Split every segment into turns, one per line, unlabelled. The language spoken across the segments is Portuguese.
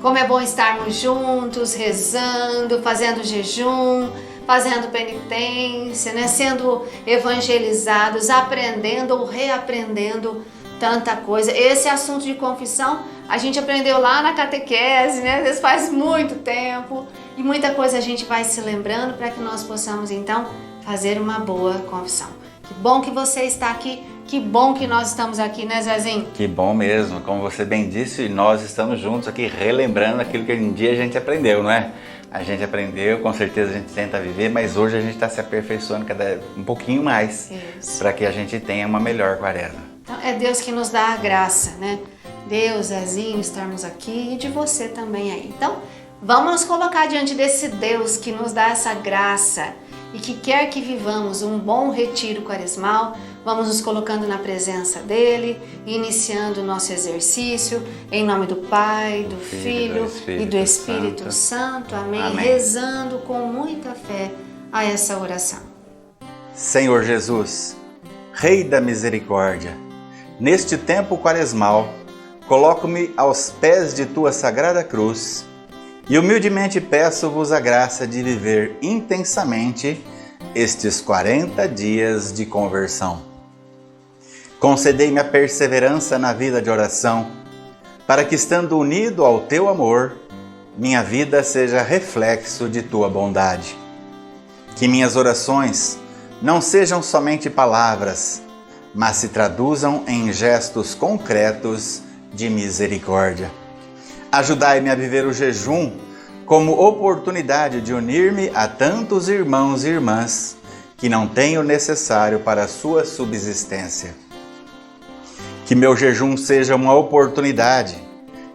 Como é bom estarmos juntos, rezando, fazendo jejum, fazendo penitência, né? Sendo evangelizados, aprendendo ou reaprendendo tanta coisa. Esse assunto de confissão a gente aprendeu lá na catequese, né? Às vezes faz muito tempo e muita coisa a gente vai se lembrando para que nós possamos então fazer uma boa confissão. Que bom que você está aqui. Que bom que nós estamos aqui, né, Zezinho?
Que bom mesmo, como você bem disse, e nós estamos juntos aqui relembrando aquilo que um dia a gente aprendeu, não é? A gente aprendeu, com certeza a gente tenta viver, mas hoje a gente está se aperfeiçoando um pouquinho mais para que a gente tenha uma melhor quaresma.
Então é Deus que nos dá a graça, né? Deus, Zezinho, estarmos aqui e de você também aí. Então, vamos nos colocar diante desse Deus que nos dá essa graça e que quer que vivamos um bom retiro quaresmal. Vamos nos colocando na presença dele, iniciando o nosso exercício, em nome do Pai, do Filho e do Espírito Santo. Amém. Amém. Rezando com muita fé a essa oração.
Senhor Jesus, Rei da Misericórdia, neste tempo quaresmal, coloco-me aos pés de tua sagrada cruz e humildemente peço-vos a graça de viver intensamente estes 40 dias de conversão. Concedei-me a perseverança na vida de oração, para que, estando unido ao teu amor, minha vida seja reflexo de tua bondade. Que minhas orações não sejam somente palavras, mas se traduzam em gestos concretos de misericórdia. Ajudai-me a viver o jejum como oportunidade de unir-me a tantos irmãos e irmãs que não têm o necessário para a sua subsistência. Que meu jejum seja uma oportunidade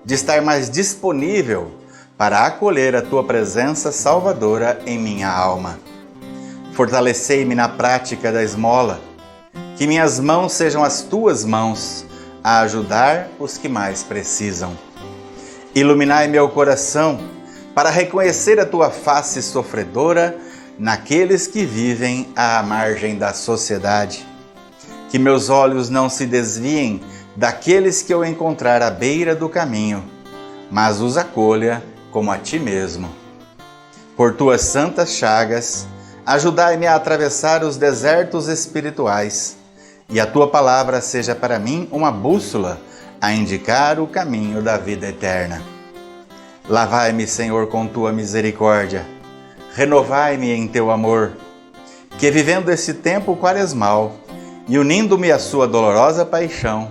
de estar mais disponível para acolher a tua presença salvadora em minha alma. Fortalecei-me na prática da esmola, que minhas mãos sejam as tuas mãos a ajudar os que mais precisam. Iluminai meu coração para reconhecer a tua face sofredora naqueles que vivem à margem da sociedade. Que meus olhos não se desviem daqueles que eu encontrar à beira do caminho, mas os acolha como a ti mesmo. Por tuas santas chagas, ajudai-me a atravessar os desertos espirituais, e a tua palavra seja para mim uma bússola a indicar o caminho da vida eterna. Lavai-me, Senhor, com tua misericórdia, renovai-me em teu amor, que vivendo esse tempo quaresmal e unindo-me à sua dolorosa paixão,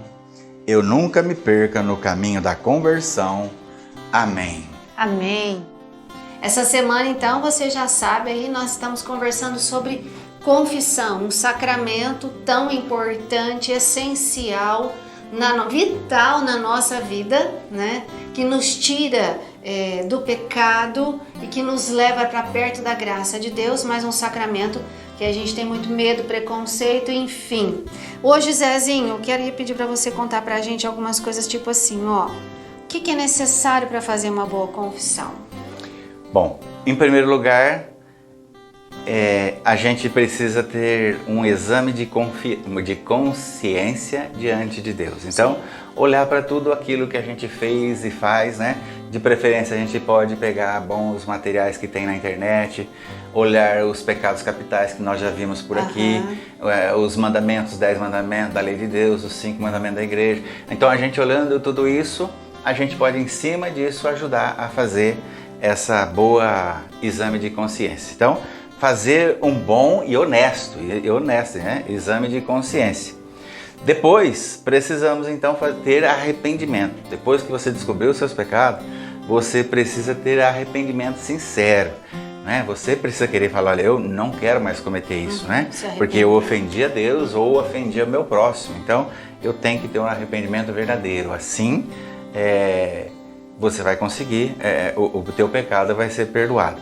eu nunca me perca no caminho da conversão. Amém.
Amém. Essa semana, então, você já sabe, aí nós estamos conversando sobre confissão, um sacramento tão importante, essencial, vital na nossa vida, né? Que nos tira do pecado e que nos leva para perto da graça de Deus, mas um sacramento que a gente tem muito medo, preconceito, enfim. Hoje, Zezinho, eu queria pedir para você contar para a gente algumas coisas tipo assim, ó. O que é necessário para fazer uma boa confissão?
Bom, em primeiro lugar, a gente precisa ter um exame de consciência diante de Deus. Então, olhar para tudo aquilo que a gente fez e faz, né? De preferência, a gente pode pegar bons materiais que tem na internet, olhar os pecados capitais que nós já vimos por aqui, os mandamentos, 10 mandamentos da lei de Deus, os 5 mandamentos da igreja. Então, a gente olhando tudo isso, a gente pode, em cima disso, ajudar a fazer essa boa exame de consciência. Então, fazer um bom e honesto, né? Exame de consciência. Depois, precisamos então ter arrependimento. Depois que você descobriu os seus pecados, você precisa ter arrependimento sincero, né? Você precisa querer falar, olha, eu não quero mais cometer isso, né? Porque eu ofendi a Deus ou ofendi o meu próximo. Então, eu tenho que ter um arrependimento verdadeiro. Assim, você vai conseguir, o teu pecado vai ser perdoado.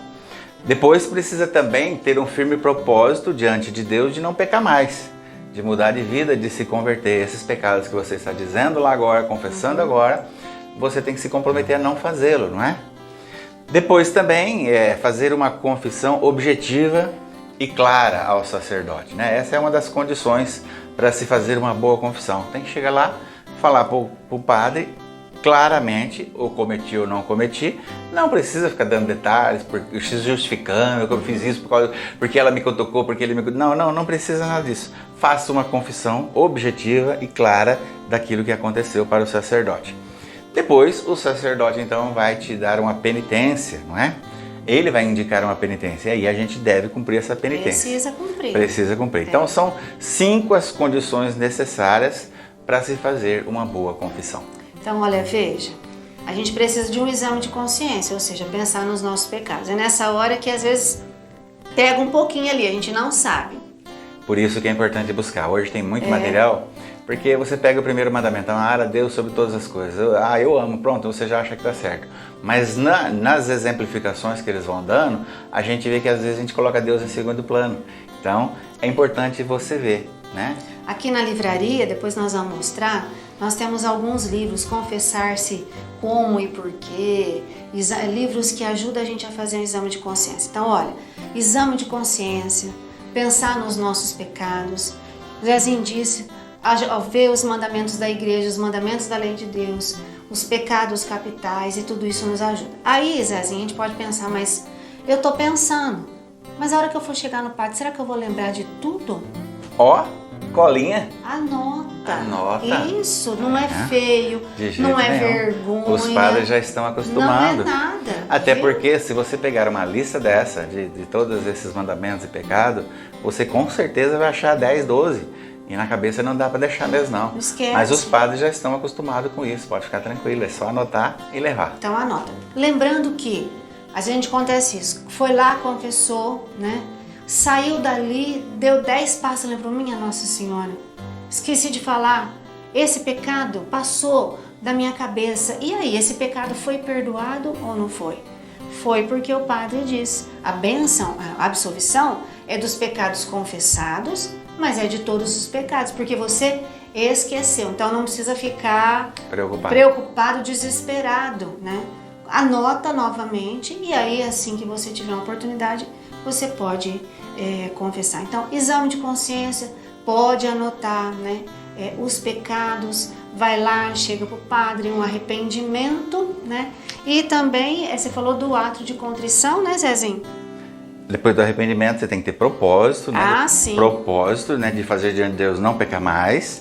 Depois precisa também ter um firme propósito diante de Deus de não pecar mais, de mudar de vida, de se converter. Esses pecados que você está dizendo lá agora, confessando agora, você tem que se comprometer a não fazê-lo, não é? Depois também fazer uma confissão objetiva e clara ao sacerdote, né? Essa é uma das condições para se fazer uma boa confissão. Tem que chegar lá, falar para o padre claramente, ou cometi ou não cometi. Não precisa ficar dando detalhes, justificando que eu fiz isso porque ela me cutucou, porque ele me... Não precisa nada disso. Faça uma confissão objetiva e clara daquilo que aconteceu para o sacerdote. Depois, o sacerdote então vai te dar uma penitência, não é? Ele vai indicar uma penitência e aí a gente deve cumprir essa penitência. Precisa cumprir. Então são 5 as condições necessárias para se fazer uma boa confissão.
Então, olha, veja, a gente precisa de um exame de consciência, ou seja, pensar nos nossos pecados. É nessa hora que às vezes pega um pouquinho ali, a gente não sabe.
Por isso que é importante buscar. Hoje tem muito material, porque você pega o primeiro mandamento, amar a Deus sobre todas as coisas. Eu amo, pronto, você já acha que está certo. Mas nas exemplificações que eles vão dando, a gente vê que às vezes a gente coloca Deus em segundo plano. Então, é importante você ver, né?
Aqui na livraria, depois nós vamos mostrar, nós temos alguns livros, Confessar-se Como e Porquê, livros que ajudam a gente a fazer um exame de consciência. Então, olha, exame de consciência, pensar nos nossos pecados. Zezinho disse, ver os mandamentos da igreja, os mandamentos da lei de Deus, os pecados capitais e tudo isso nos ajuda. Aí, Zezinho, a gente pode pensar, mas eu tô pensando, mas a hora que eu for chegar no padre, será que eu vou lembrar de tudo?
Colinha.
Anota. Isso, não é
feio,
feio, não é
nenhum.
Vergonha.
Os padres já estão acostumados.
Não é nada.
Até porque se você pegar uma lista dessa, de todos esses mandamentos e pecados, você com certeza vai achar 10, 12. E na cabeça não dá para deixar mesmo não.
Esquece.
Mas os padres já estão acostumados com isso, pode ficar tranquilo, é só anotar e levar.
Então anota. Lembrando que a gente acontece isso, foi lá, confessou, né? Saiu dali, deu 10 passos, lembrou, minha Nossa Senhora, esqueci de falar, esse pecado passou da minha cabeça. E aí, esse pecado foi perdoado ou não foi? Foi porque o padre disse, a bênção, a absolvição é dos pecados confessados, mas é de todos os pecados, porque você esqueceu. Então não precisa ficar preocupado, desesperado, né? Anota novamente e aí, assim que você tiver uma oportunidade, você pode confessar. Então, exame de consciência, pode anotar, né? Os pecados, vai lá, chega para o padre, um arrependimento, né? E também, você falou do ato de contrição, né, Zezinho?
Depois do arrependimento, você tem que ter propósito, né?
Sim.
Propósito, né? De fazer diante de Deus não pecar mais.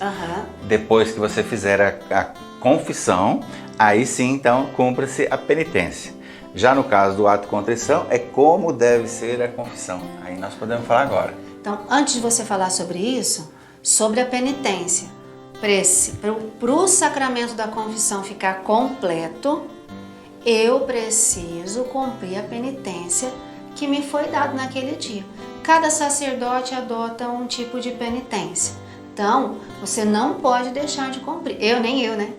Depois que você fizer a confissão, aí sim, então, cumpra-se a penitência. Já no caso do ato de contrição, é como deve ser a confissão. Aí nós podemos falar agora.
Então, antes de você falar sobre isso, sobre a penitência, para o sacramento da confissão ficar completo, eu preciso cumprir a penitência que me foi dado naquele dia. Cada sacerdote adota um tipo de penitência. Então, você não pode deixar de cumprir. Nem eu, né?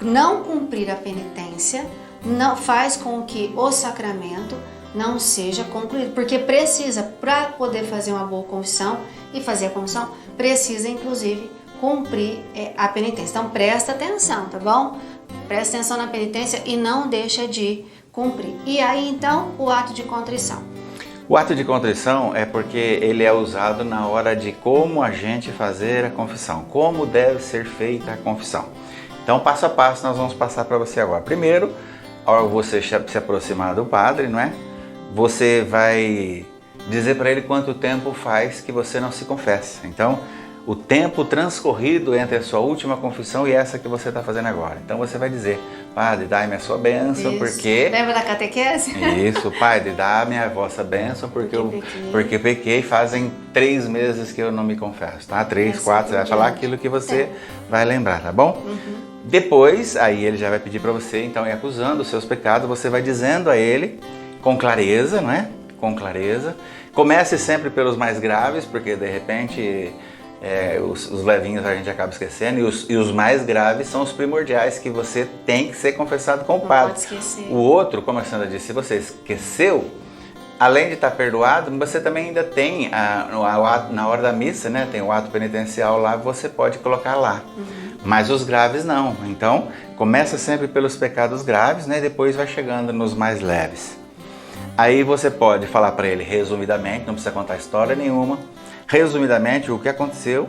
Não cumprir a penitência não faz com que o sacramento não seja concluído, porque precisa, para poder fazer uma boa confissão e fazer a confissão, precisa inclusive cumprir a penitência. Então presta atenção, tá bom? Presta atenção na penitência e não deixa de cumprir. E aí então o ato de contrição.
O ato de contrição é porque ele é usado na hora de como a gente fazer a confissão, como deve ser feita a confissão. Então passo a passo nós vamos passar para você agora. Primeiro, ao você se aproximar do padre, não é? Você vai dizer para ele quanto tempo faz que você não se confessa. Então, o tempo transcorrido entre a sua última confissão e essa que você está fazendo agora. Então, você vai dizer, padre, dai-me a sua bênção, porque...
Lembra da catequese?
Isso, padre, dá-me a vossa bênção, porque pequei, fazem 3 meses que eu não me confesso, tá? 3, 4, você vai falar aquilo que você vai lembrar, tá bom? Depois, aí ele já vai pedir para você, então, ir acusando os seus pecados, você vai dizendo a ele, com clareza, não é? Com clareza. Comece sempre pelos mais graves, porque de repente Os levinhos a gente acaba esquecendo, e os mais graves são os primordiais, que você tem que ser confessado com o padre.
Pode esquecer.
O outro, como a Sandra disse, se você esqueceu, além de estar perdoado, você também ainda tem, na hora da missa, né, tem o ato penitencial lá, você pode colocar lá. Mas os graves não. Então, começa sempre pelos pecados graves, né, e depois vai chegando nos mais leves. Aí você pode falar para ele resumidamente, não precisa contar história nenhuma, resumidamente o que aconteceu,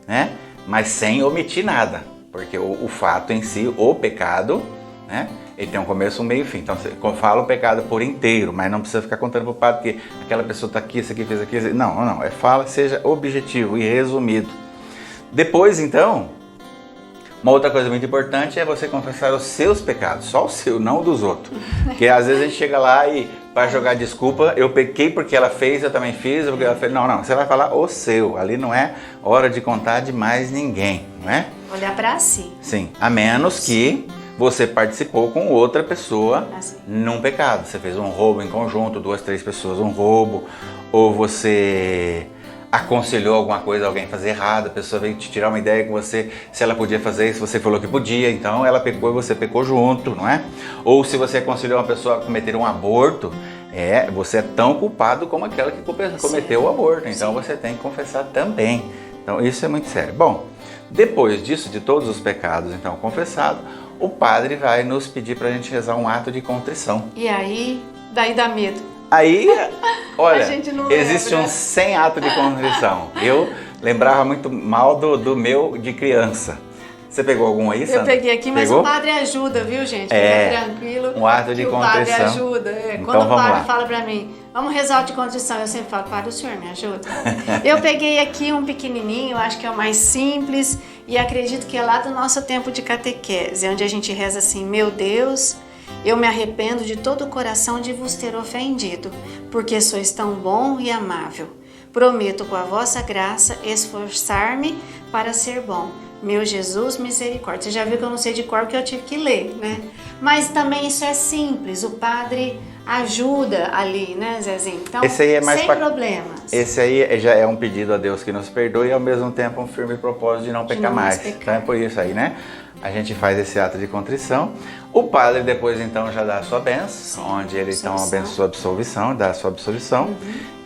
né, mas sem omitir nada, porque o fato em si, o pecado, né, ele tem um começo, um meio e fim. Então você fala o pecado por inteiro, mas não precisa ficar contando para o padre que aquela pessoa está aqui, isso aqui, fez aqui. Não. Fala, seja objetivo e resumido. Depois, então, uma outra coisa muito importante é você confessar os seus pecados, só o seu, não o dos outros. Porque às vezes a gente chega lá e, para jogar desculpa, eu pequei porque ela fez, eu também fiz, porque ela fez. Não, você vai falar o seu. Ali não é hora de contar de mais ninguém, não é?
Olhar para si.
Sim, a menos que você participou com outra pessoa num pecado. Você fez um roubo em conjunto, 2, 3 pessoas, um roubo, ou você aconselhou alguma coisa, alguém fazer errado, a pessoa veio te tirar uma ideia com você, se ela podia fazer isso, você falou que podia, então ela pecou e você pecou junto, não é? Ou se você aconselhou uma pessoa a cometer um aborto, você é tão culpado como aquela que cometeu o aborto, então você tem que confessar também. Então isso é muito sério. Bom, depois disso, de todos os pecados então confessados, o padre vai nos pedir para a gente rezar um ato de contrição.
E aí, daí dá medo.
Aí, olha, existe
lembra.
um 100 ato de contrição. Eu lembrava muito mal do meu de criança. Você pegou algum aí, Sandra?
Eu peguei aqui, mas
pegou?
o padre ajuda, viu, gente? Fica tranquilo.
Um ato de contrição.
O padre ajuda.
Então,
quando o
vamos
padre
lá.
fala pra mim, vamos rezar o de contrição, eu sempre falo, padre, o senhor me ajuda? Eu peguei aqui um pequenininho, acho que é o mais simples, e acredito que é lá do nosso tempo de catequese, onde a gente reza assim, meu Deus, eu me arrependo de todo o coração de vos ter ofendido, porque sois tão bom e amável. Prometo com a vossa graça esforçar-me para ser bom. Meu Jesus, misericórdia. Você já viu que eu não sei de cor porque eu tive que ler, né? Mas também isso é simples, o padre ajuda ali, né, Zezinho? Então,
esse aí é mais
sem problemas.
Esse aí já é um pedido a Deus que nos perdoe e ao mesmo tempo um firme propósito de não pecar mais. Então é por isso aí, né? A gente faz esse ato de contrição. O padre depois então já dá a sua bênção, onde ele então abençoa a absolvição, dá a sua absolvição.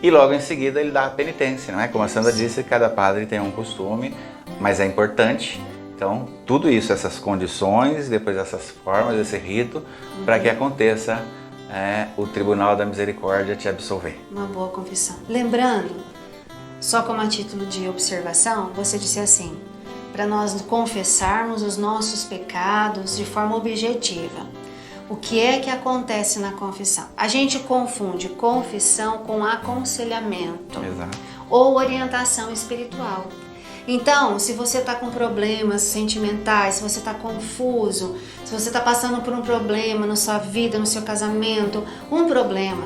E logo em seguida ele dá a penitência, não é? Como a Sandra disse, cada padre tem um costume, mas é importante. Então, tudo isso, essas condições, depois essas formas, esse rito, para que aconteça o Tribunal da Misericórdia te absolver.
Uma boa confissão. Lembrando, só como a título de observação, você disse assim, para nós confessarmos os nossos pecados de forma objetiva. O que é que acontece na confissão? A gente confunde confissão com aconselhamento.
Exato.
Ou orientação espiritual. Então, se você está com problemas sentimentais, se você está confuso, se você está passando por um problema na sua vida, no seu casamento, um problema,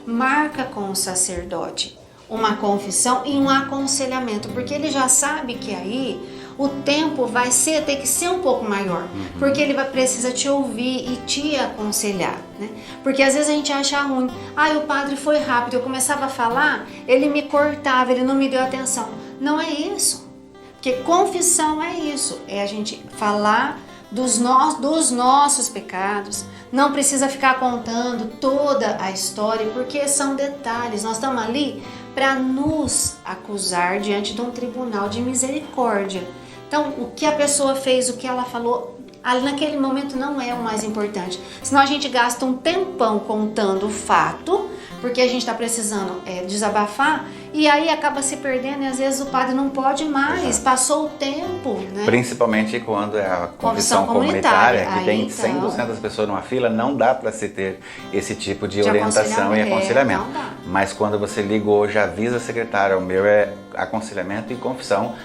marca com o sacerdote uma confissão e um aconselhamento, porque ele já sabe que aí o tempo vai ter que ser um pouco maior, porque ele precisa te ouvir e te aconselhar, né? Porque às vezes a gente acha ruim, o padre foi rápido, eu começava a falar, ele me cortava, ele não me deu atenção. Não é isso. Porque confissão é isso, é a gente falar dos nossos pecados, não precisa ficar contando toda a história, porque são detalhes, nós estamos ali para nos acusar diante de um tribunal de misericórdia. Então, o que a pessoa fez, o que ela falou, ali naquele momento não é o mais importante, senão a gente gasta um tempão contando o fato, porque a gente está precisando desabafar, e aí acaba se perdendo e às vezes o padre não pode mais,
Exato.
Passou o tempo, né?
Principalmente quando é a confissão comunitária, que
aí,
tem
então,
100% das pessoas numa fila, não dá para se ter esse tipo de orientação e aconselhamento.
Não dá.
Mas quando você ligou, já avisa a secretária, o meu é aconselhamento e confissão,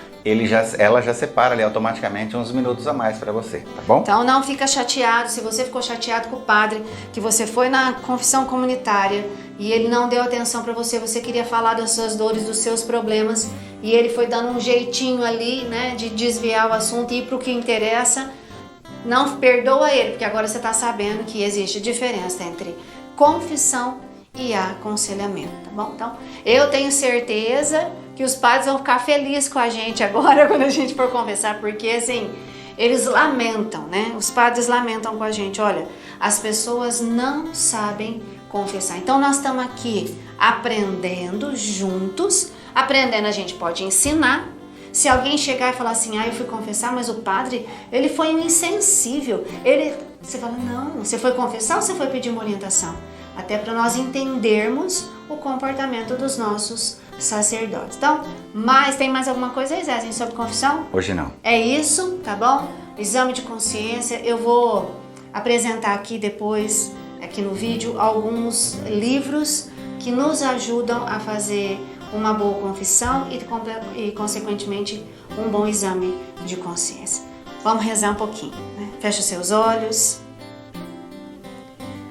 ela já separa ali automaticamente uns minutos a mais para você, tá bom?
Então não fica chateado, se você ficou chateado com o padre, que você foi na confissão comunitária e ele não deu atenção para você, você queria falar das suas dores, dos seus problemas, e ele foi dando um jeitinho ali, né, de desviar o assunto e ir para o que interessa, não perdoa ele, porque agora você está sabendo que existe diferença entre confissão e aconselhamento, tá bom? Então, eu tenho certeza que os padres vão ficar felizes com a gente agora quando a gente for confessar, porque assim, eles lamentam, né? Os padres lamentam com a gente, olha, as pessoas não sabem confessar. Então nós estamos aqui aprendendo juntos, aprendendo a gente pode ensinar. Se alguém chegar e falar assim, eu fui confessar, mas o padre, ele foi um insensível. Você fala, não, você foi confessar ou você foi pedir uma orientação? Até para nós entendermos o comportamento dos nossos sacerdotes. Então, tem mais alguma coisa aí, Zezinho, sobre confissão?
Hoje não.
É isso, tá bom? Exame de consciência, eu vou apresentar aqui depois, aqui no vídeo, alguns livros que nos ajudam a fazer uma boa confissão e consequentemente, um bom exame de consciência. Vamos rezar um pouquinho, né? Fecha os seus olhos.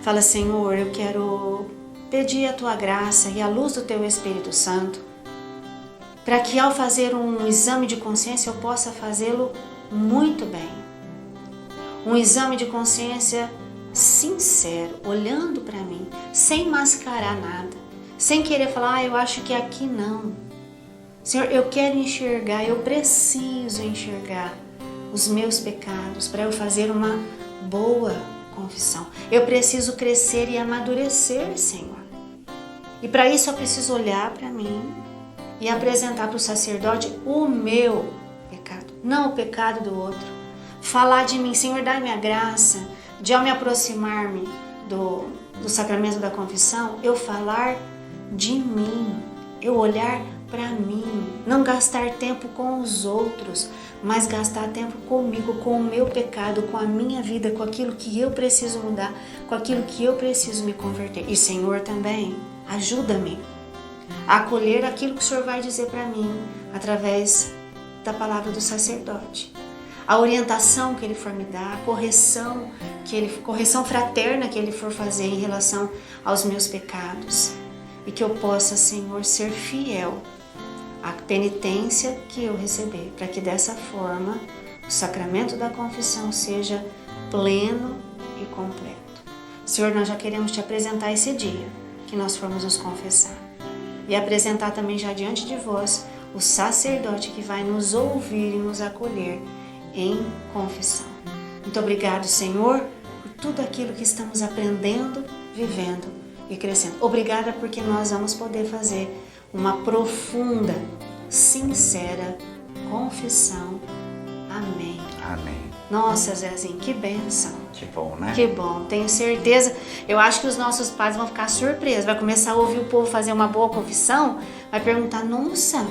Fala, Senhor, eu quero pedir a Tua graça e a luz do Teu Espírito Santo para que ao fazer um exame de consciência eu possa fazê-lo muito bem. Um exame de consciência sincero, olhando para mim, sem mascarar nada, sem querer falar, eu acho que aqui não. Senhor, eu quero enxergar, eu preciso enxergar os meus pecados para eu fazer uma boa confissão. Eu preciso crescer e amadurecer, Senhor. E para isso eu preciso olhar para mim e apresentar para o sacerdote o meu pecado, não o pecado do outro. Falar de mim, Senhor, dá-me a graça de ao me aproximar-me do sacramento da confissão, eu falar de mim, eu olhar para mim, não gastar tempo com os outros, mas gastar tempo comigo, com o meu pecado, com a minha vida, com aquilo que eu preciso mudar, com aquilo que eu preciso me converter. E Senhor também, ajuda-me a acolher aquilo que o Senhor vai dizer para mim através da palavra do sacerdote. A orientação que Ele for me dar, a correção fraterna que Ele for fazer em relação aos meus pecados. E que eu possa, Senhor, ser fiel à penitência que eu receber, para que dessa forma o sacramento da confissão seja pleno e completo. Senhor, nós já queremos Te apresentar esse dia que nós formos nos confessar. E apresentar também já diante de vós o sacerdote que vai nos ouvir e nos acolher em confissão. Muito obrigado, Senhor, por tudo aquilo que estamos aprendendo, vivendo e crescendo. Obrigada porque nós vamos poder fazer uma profunda, sincera confissão. Amém.
Amém.
Nossa, Zezinho, que bênção.
Que bom, né?
Que bom, tenho certeza. Eu acho que os nossos pais vão ficar surpresos. Vai começar a ouvir o povo fazer uma boa confissão, vai perguntar, nossa,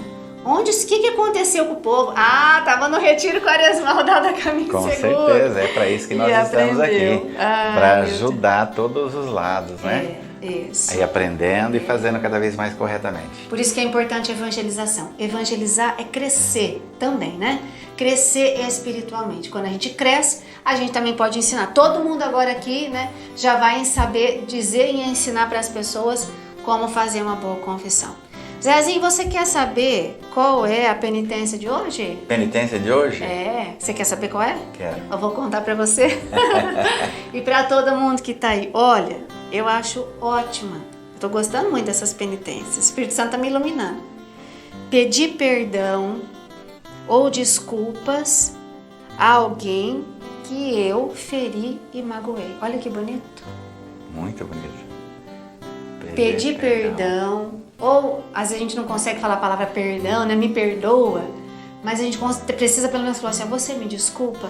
o que aconteceu com o povo? Tava no retiro quaresmal da Caminho
Com
Seguro.
certeza, é para isso que nós estamos aqui. Para ajudar todos os lados, né?
Isso.
Aí aprendendo e fazendo cada vez mais corretamente.
Por isso que é importante a evangelização. Evangelizar é crescer também, né? Crescer espiritualmente. Quando a gente cresce, a gente também pode ensinar. Todo mundo agora aqui, né, já vai saber dizer e ensinar para as pessoas como fazer uma boa confissão. Zezinho, você quer saber qual é a penitência de hoje?
Penitência de hoje?
Você quer saber qual é?
Quero.
Eu vou contar para você. E para todo mundo que tá aí. Olha, eu acho ótima. Tô gostando muito dessas penitências. O Espírito Santo tá me iluminando. Pedir perdão ou desculpas a alguém que eu feri e magoei. Olha que bonito.
Muito bonito.
Pedir perdão. Ou, às vezes a gente não consegue falar a palavra perdão, né? Me perdoa. Mas a gente precisa pelo menos falar assim, você me desculpa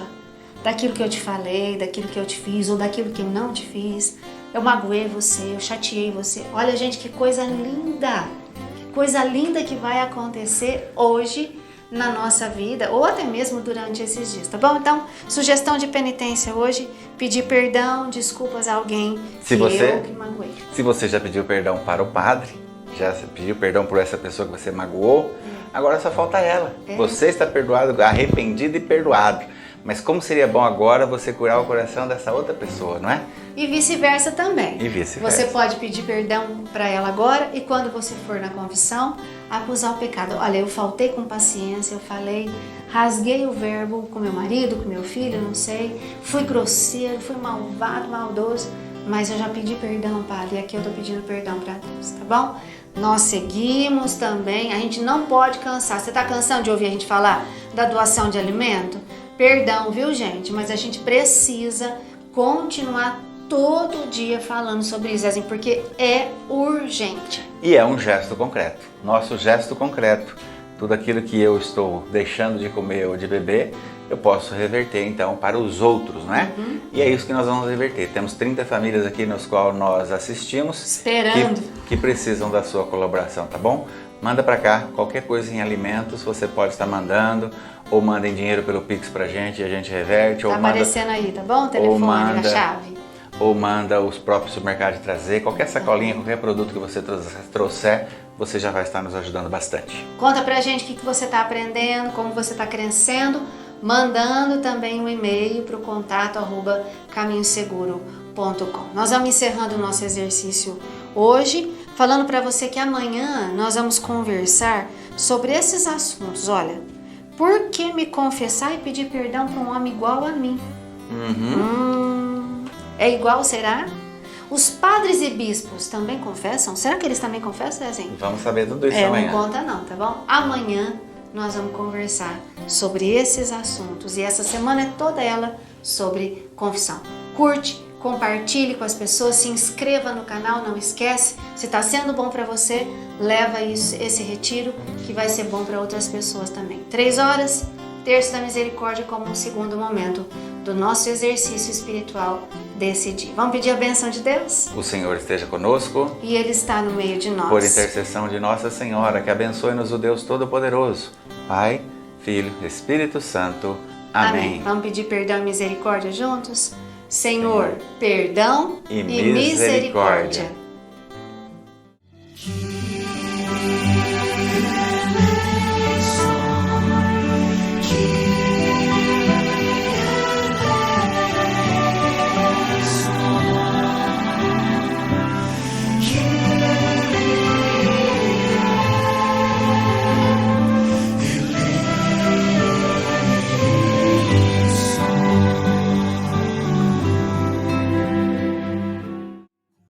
daquilo que eu te falei, daquilo que eu te fiz, ou daquilo que eu não te fiz. Eu magoei você, eu chateei você. Olha, gente, que coisa linda. Que coisa linda que vai acontecer hoje na nossa vida, ou até mesmo durante esses dias, tá bom? Então, sugestão de penitência hoje, pedir perdão, desculpas a alguém que magoei.
Se você já pediu perdão para o padre, já pediu perdão por essa pessoa que você magoou, agora só falta ela. Você está perdoado, arrependido e perdoado. Mas como seria bom agora você curar o coração dessa outra pessoa, não é?
E vice-versa também.
E vice-versa.
Você pode pedir perdão para ela agora e quando você for na confissão, acusar o pecado. Olha, eu faltei com paciência, eu falei, rasguei o verbo com meu marido, com meu filho, não sei, fui grosseiro, fui malvado, maldoso. mas eu já pedi perdão, Padre, e aqui eu tô pedindo perdão para Deus, tá bom? Nós seguimos também, a gente não pode cansar. Você tá cansando de ouvir a gente falar da doação de alimento? Perdão, viu, gente? Mas a gente precisa continuar todo dia falando sobre isso, assim, porque é urgente.
E é um gesto concreto. Nosso gesto concreto. Tudo aquilo que eu estou deixando de comer ou de beber, eu posso reverter então para os outros, né? E é isso que nós vamos reverter. Temos 30 famílias aqui nos quais nós assistimos,
esperando,
que precisam da sua colaboração, tá bom? Manda para cá, qualquer coisa em alimentos, você pode estar mandando, ou mandem dinheiro pelo Pix pra gente e a gente reverte.
Tá
ou
aparecendo aí, tá bom? O telefone, a chave.
Ou manda os próprios supermercados trazer, qualquer sacolinha, qualquer produto que você trouxer, você já vai estar nos ajudando bastante.
Conta pra gente o que você está aprendendo, como você está crescendo, mandando também um e-mail para o contato@caminhoseguro.com. Nós vamos encerrando o nosso exercício hoje, falando para você que amanhã nós vamos conversar sobre esses assuntos. Olha, por que me confessar e pedir perdão para um homem igual a mim? É igual, será? Os padres e bispos também confessam? Será que eles também confessam, assim?
Vamos saber tudo isso amanhã.
Não conta não, tá bom? Amanhã nós vamos conversar sobre esses assuntos. E essa semana é toda ela sobre confissão. Curte, compartilhe com as pessoas, se inscreva no canal, não esquece. Se está sendo bom para você, leva esse retiro que vai ser bom para outras pessoas também. 3 horas, Terço da Misericórdia como um segundo momento do nosso exercício espiritual desse dia. Vamos pedir a bênção de Deus?
O Senhor esteja conosco.
E Ele está no meio de nós.
Por intercessão de Nossa Senhora, que abençoe-nos o Deus Todo-Poderoso. Pai, Filho, Espírito Santo. Amém.
Vamos pedir perdão e misericórdia juntos? Senhor, perdão e misericórdia.